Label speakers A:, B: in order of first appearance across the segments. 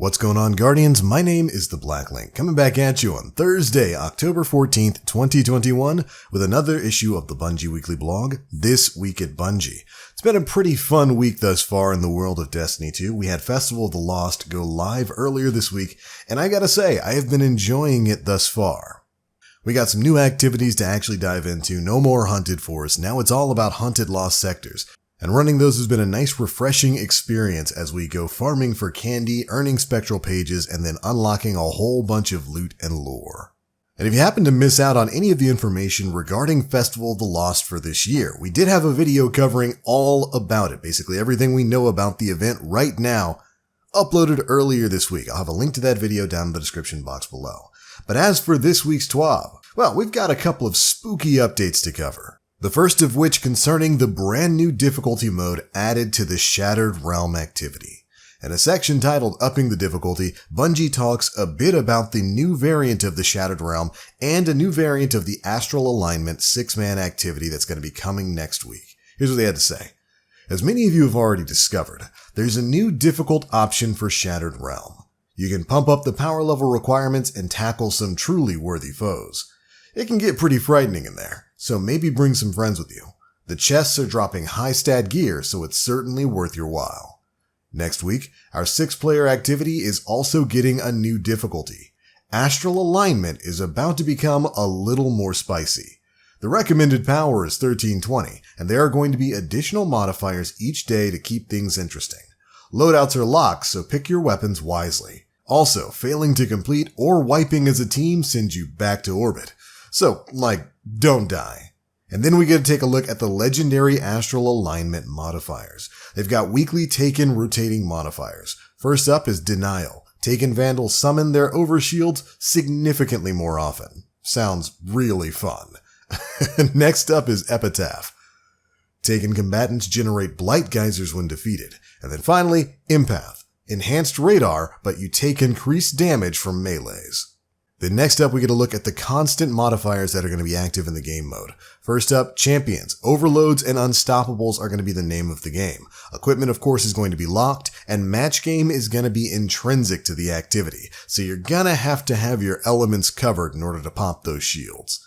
A: What's going on, Guardians? My name is the Black Link, coming back at you on Thursday, October 14th, 2021, with another issue of the Bungie Weekly Blog, This Week at Bungie. It's been a pretty fun week thus far in the world of Destiny 2. We had Festival of the Lost go live earlier this week, and I gotta say, I have been enjoying it thus far. We got some new activities to actually dive into, no more hunted forests, now it's all about hunted lost sectors. And running those has been a nice refreshing experience as we go farming for candy, earning spectral pages, and then unlocking a whole bunch of loot and lore. And if you happen to miss out on any of the information regarding Festival of the Lost for this year, we did have a video covering all about it, basically everything we know about the event right now, uploaded earlier this week. I'll have a link to that video down in the description box below. But as for this week's TWAB, well, we've got a couple of spooky updates to cover. The first of which concerning the brand new difficulty mode added to the Shattered Realm activity. In a section titled Upping the Difficulty, Bungie talks a bit about the new variant of the Shattered Realm and a new variant of the Astral Alignment 6-man activity that's going to be coming next week. Here's what they had to say. As many of you have already discovered, there's a new difficult option for Shattered Realm. You can pump up the power level requirements and tackle some truly worthy foes. It can get pretty frightening in there, so maybe bring some friends with you. The chests are dropping high stat gear, so it's certainly worth your while. Next week, our 6-player activity is also getting a new difficulty. Astral Alignment is about to become a little more spicy. The recommended power is 1320, and there are going to be additional modifiers each day to keep things interesting. Loadouts are locked, so pick your weapons wisely. Also, failing to complete or wiping as a team sends you back to orbit. So, don't die. And then we get to take a look at the legendary Astral Alignment modifiers. They've got weekly Taken rotating modifiers. First up is Denial. Taken Vandals summon their overshields significantly more often. Sounds really fun. Next up is Epitaph. Taken combatants generate Blight Geysers when defeated. And then finally, Empath. Enhanced radar, but you take increased damage from melees. Then next up, we get a look at the constant modifiers that are going to be active in the game mode. First up, Champions. Overloads and Unstoppables are going to be the name of the game. Equipment, of course, is going to be locked, and Match Game is going to be intrinsic to the activity. So you're going to have your elements covered in order to pop those shields.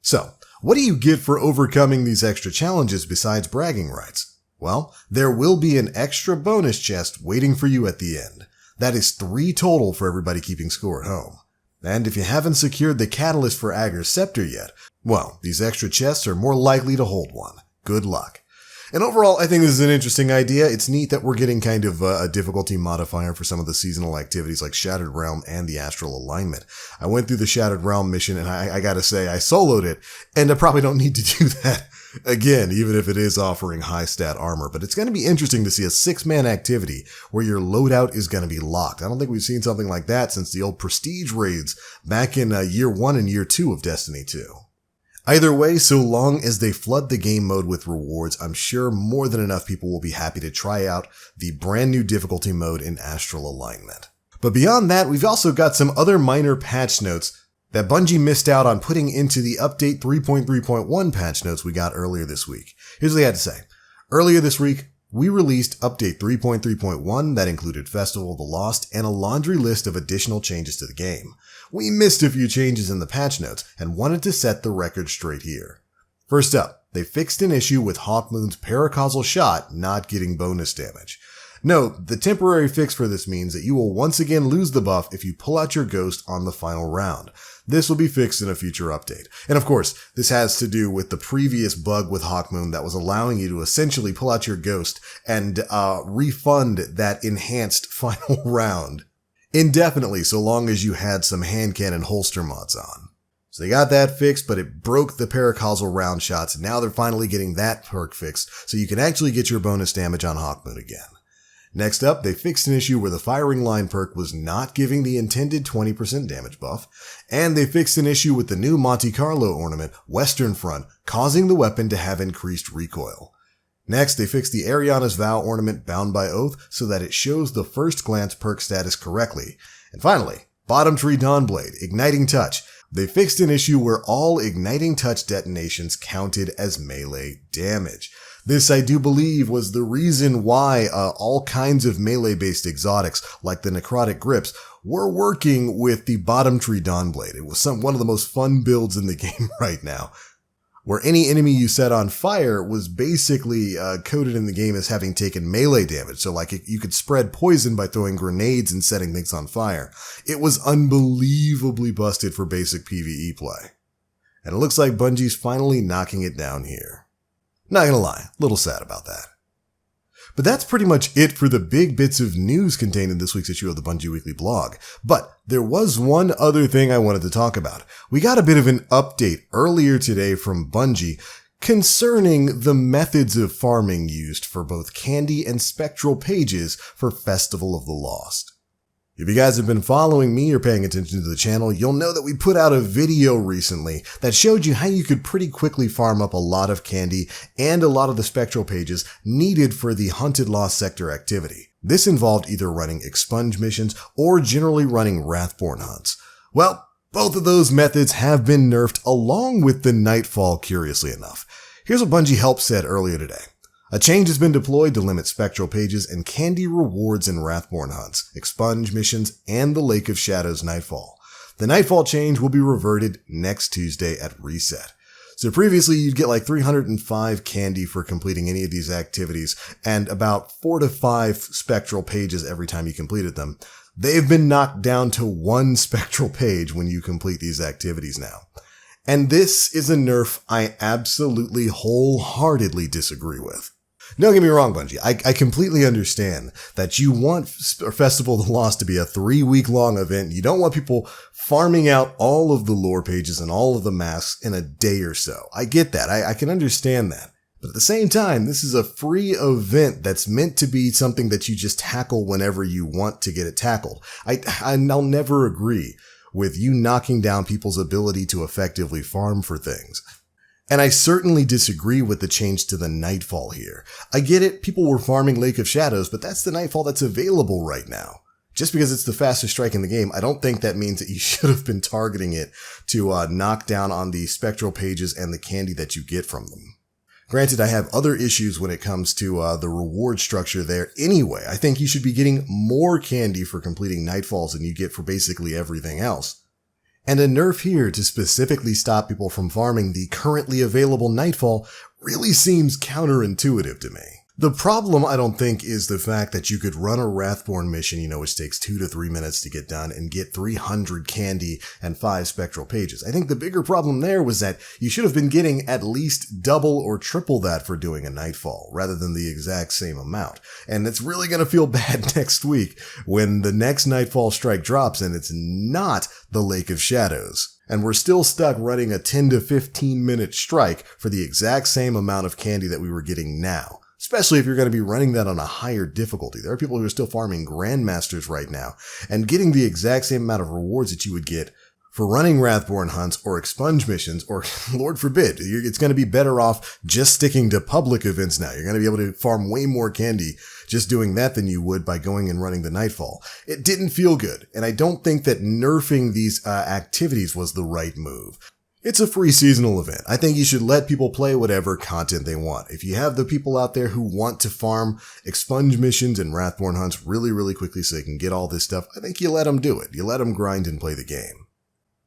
A: So, what do you get for overcoming these extra challenges besides bragging rights? Well, there will be an extra bonus chest waiting for you at the end. That is 3 total for everybody keeping score at home. And if you haven't secured the catalyst for Ager's Scepter yet, well, these extra chests are more likely to hold one. Good luck. And overall, I think this is an interesting idea. It's neat that we're getting kind of a difficulty modifier for some of the seasonal activities like Shattered Realm and the Astral Alignment. I went through the Shattered Realm mission and I gotta say, I soloed it, and I probably don't need to do that again, even if it is offering high stat armor. But it's going to be interesting to see a 6-man activity where your loadout is going to be locked. I don't think we've seen something like that since the old Prestige raids back in year 1 and year 2 of Destiny 2. Either way, so long as they flood the game mode with rewards, I'm sure more than enough people will be happy to try out the brand new difficulty mode in Astral Alignment. But beyond that, we've also got some other minor patch notes that Bungie missed out on putting into the Update 3.3.1 patch notes we got earlier this week. Here's what they had to say. Earlier this week, we released Update 3.3.1 that included Festival of the Lost and a laundry list of additional changes to the game. We missed a few changes in the patch notes and wanted to set the record straight here. First up, they fixed an issue with Hawkmoon's paracausal shot not getting bonus damage. Note, the temporary fix for this means that you will once again lose the buff if you pull out your ghost on the final round. This will be fixed in a future update. And of course, this has to do with the previous bug with Hawkmoon that was allowing you to essentially pull out your ghost and refund that enhanced final round indefinitely, so long as you had some hand cannon holster mods on. So they got that fixed, but it broke the paracausal round shots. Now they're finally getting that perk fixed, so you can actually get your bonus damage on Hawkmoon again. Next up, they fixed an issue where the firing line perk was not giving the intended 20% damage buff, and they fixed an issue with the new Monte Carlo ornament, Western Front, causing the weapon to have increased recoil. Next, they fixed the Ariana's Vow ornament Bound by Oath so that it shows the first glance perk status correctly. And finally, Bottom Tree Dawnblade, Igniting Touch. They fixed an issue where all Igniting Touch detonations counted as melee damage. This, I do believe, was the reason why all kinds of melee-based exotics, like the necrotic grips, were working with the bottom tree Dawnblade. It was one of the most fun builds in the game right now, where any enemy you set on fire was basically coded in the game as having taken melee damage. So like you could spread poison by throwing grenades and setting things on fire. It was unbelievably busted for basic PvE play. And it looks like Bungie's finally knocking it down here. Not gonna lie, a little sad about that. But that's pretty much it for the big bits of news contained in this week's issue of the Bungie Weekly blog. But there was one other thing I wanted to talk about. We got a bit of an update earlier today from Bungie concerning the methods of farming used for both candy and spectral pages for Festival of the Lost. If you guys have been following me or paying attention to the channel, you'll know that we put out a video recently that showed you how you could pretty quickly farm up a lot of candy and a lot of the spectral pages needed for the Hunted Lost Sector activity. This involved either running expunge missions or generally running Wrathborn hunts. Well, both of those methods have been nerfed along with the Nightfall, curiously enough. Here's what Bungie Help said earlier today. A change has been deployed to limit spectral pages and candy rewards in Wrathborn hunts, expunge missions, and the Lake of Shadows Nightfall. The Nightfall change will be reverted next Tuesday at reset. So previously you'd get like 305 candy for completing any of these activities and about 4 to 5 spectral pages every time you completed them. They've been knocked down to 1 spectral page when you complete these activities now. And this is a nerf I absolutely wholeheartedly disagree with. Don't get me wrong, Bungie. I completely understand that you want Festival of the Lost to be a 3-week-long event. You don't want people farming out all of the lore pages and all of the masks in a day or so. I get that. I can understand that. But at the same time, this is a free event that's meant to be something that you just tackle whenever you want to get it tackled. I'll never agree with you knocking down people's ability to effectively farm for things. And I certainly disagree with the change to the Nightfall here. I get it, people were farming Lake of Shadows, but that's the Nightfall that's available right now. Just because it's the fastest strike in the game, I don't think that means that you should have been targeting it to knock down on the spectral pages and the candy that you get from them. Granted, I have other issues when it comes to the reward structure there anyway. I think you should be getting more candy for completing Nightfalls than you get for basically everything else. And a nerf here to specifically stop people from farming the currently available Nightfall really seems counterintuitive to me. The problem, I don't think, is the fact that you could run a Wrathborn mission, which takes 2 to 3 minutes to get done and get 300 candy and 5 spectral pages. I think the bigger problem there was that you should have been getting at least double or triple that for doing a Nightfall, rather than the exact same amount. And it's really going to feel bad next week when the next Nightfall strike drops and it's not the Lake of Shadows. And we're still stuck running a 10 to 15 minute strike for the exact same amount of candy that we were getting now. Especially if you're going to be running that on a higher difficulty. There are people who are still farming Grandmasters right now and getting the exact same amount of rewards that you would get for running Wrathborn hunts or expunge missions, or Lord forbid, it's going to be better off just sticking to public events now. You're going to be able to farm way more candy just doing that than you would by going and running the Nightfall. It didn't feel good, and I don't think that nerfing these activities was the right move. It's a free seasonal event. I think you should let people play whatever content they want. If you have the people out there who want to farm expunge missions and Wrathborn hunts really, really quickly so they can get all this stuff, I think you let them do it. You let them grind and play the game.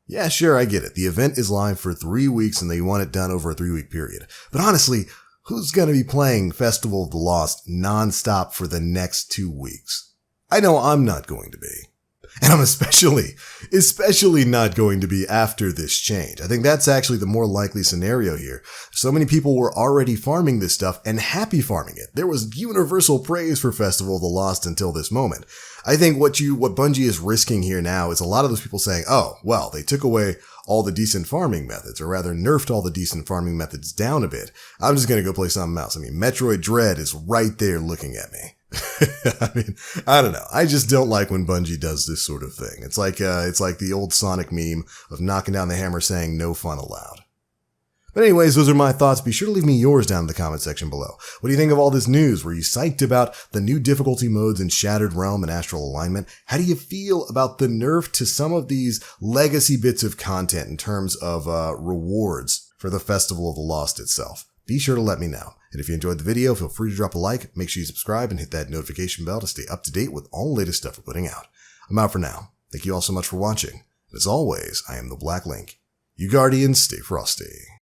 A: Yeah, sure, I get it. The event is live for 3 weeks and they want it done over a 3-week period. But honestly, who's going to be playing Festival of the Lost non-stop for the next 2 weeks? I know I'm not going to be. And I'm especially not going to be after this change. I think that's actually the more likely scenario here. So many people were already farming this stuff and happy farming it. There was universal praise for Festival of the Lost until this moment. I think what Bungie is risking here now is a lot of those people saying, oh, well, they took away all the decent farming methods, or rather nerfed all the decent farming methods down a bit. I'm just going to go play something else. I mean, Metroid Dread is right there looking at me. I mean, I don't know. I just don't like when Bungie does this sort of thing. It's like the old Sonic meme of knocking down the hammer saying no fun allowed. But anyways, those are my thoughts. Be sure to leave me yours down in the comment section below. What do you think of all this news? Were you psyched about the new difficulty modes in Shattered Realm and Astral Alignment? How do you feel about the nerf to some of these legacy bits of content in terms of rewards for the Festival of the Lost itself? be sure to let me know. And if you enjoyed the video, feel free to drop a like, make sure you subscribe, and hit that notification bell to stay up to date with all the latest stuff we're putting out. I'm out for now. Thank you all so much for watching. And as always, I am the Black Link. You Guardians, stay frosty.